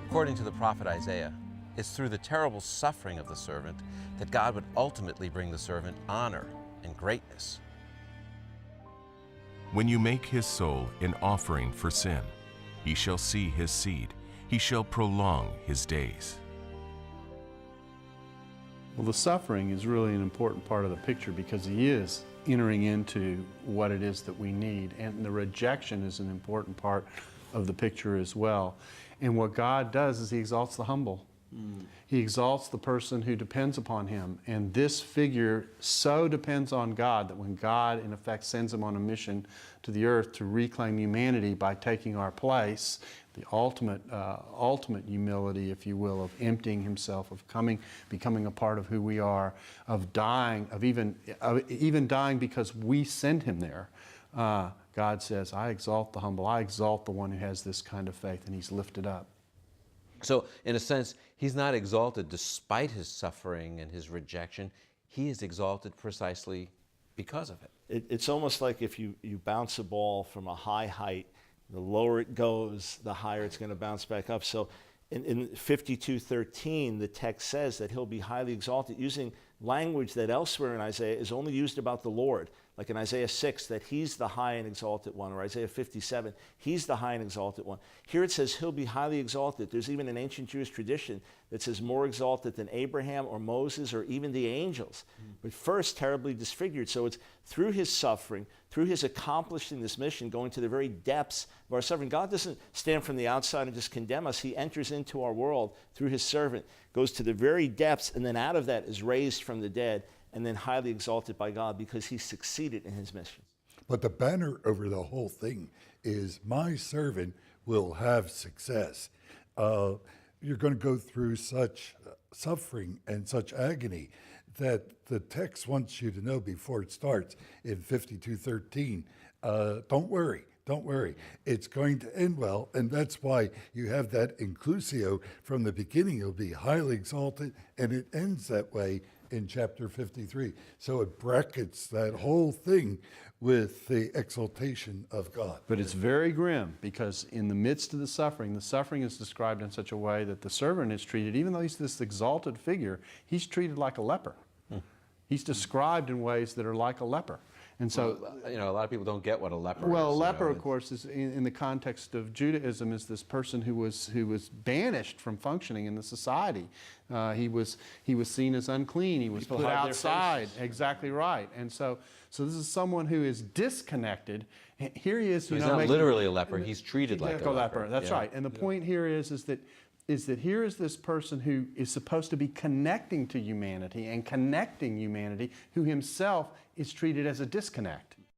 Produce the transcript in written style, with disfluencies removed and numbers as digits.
According to the prophet Isaiah, it's through the terrible suffering of the servant that God would ultimately bring the servant honor and greatness. When you make his soul an offering for sin, he shall see his seed, he shall prolong his days. Well, the suffering is really an important part of the picture because he is entering into what it is that we need, and the rejection is an important part of the picture as well. And what God does is he exalts the humble. He exalts the person who depends upon him. And this figure so depends on God that when God, in effect, sends him on a mission to the earth to reclaim humanity by taking our place, the ultimate humility, if you will, of emptying himself, of becoming a part of who we are, of dying, of even dying because we send him there. God says, I exalt the humble. I exalt the one who has this kind of faith, and he's lifted up. So, in a sense, he's not exalted despite his suffering and his rejection. He is exalted precisely because of it. It's almost like if you bounce a ball from a high height, the lower it goes, the higher it's going to bounce back up. So in 52:13, the text says that he'll be highly exalted, using language that elsewhere in Isaiah is only used about the Lord. Like in Isaiah 6, that he's the high and exalted one, or Isaiah 57, he's the high and exalted one. Here it says he'll be highly exalted. There's even an ancient Jewish tradition that says more exalted than Abraham or Moses or even the angels. But first, terribly disfigured. So it's through his suffering, through his accomplishing this mission, going to the very depths of our suffering. God doesn't stand from the outside and just condemn us. He enters into our world through his servant, goes to the very depths, and then out of that is raised from the dead, and then highly exalted by God because he succeeded in his mission. But the banner over the whole thing is, my servant will have success. You're going to go through such suffering and such agony that the text wants you to know before it starts in 52:13, don't worry. Don't worry, it's going to end well, and that's why you have that inclusio from the beginning. You'll be highly exalted, and it ends that way in chapter 53. So it brackets that whole thing with the exaltation of God. But it's very grim because in the midst of the suffering is described in such a way that the servant is treated, even though he's this exalted figure, he's treated like a leper. He's described in ways that are like a leper. And so, well, a lot of people don't get what a leper is. Well, a leper, of course, is in the context of Judaism, is this person who was banished from functioning in the society. He was seen as unclean. He was put outside. Exactly right. And so this is someone who is disconnected. Here he is. So he's not literally a leper. He's treated like a leper. That's right. And the point here is that here is this person who is supposed to be connecting to humanity and connecting humanity, who himself is treated as a disconnect.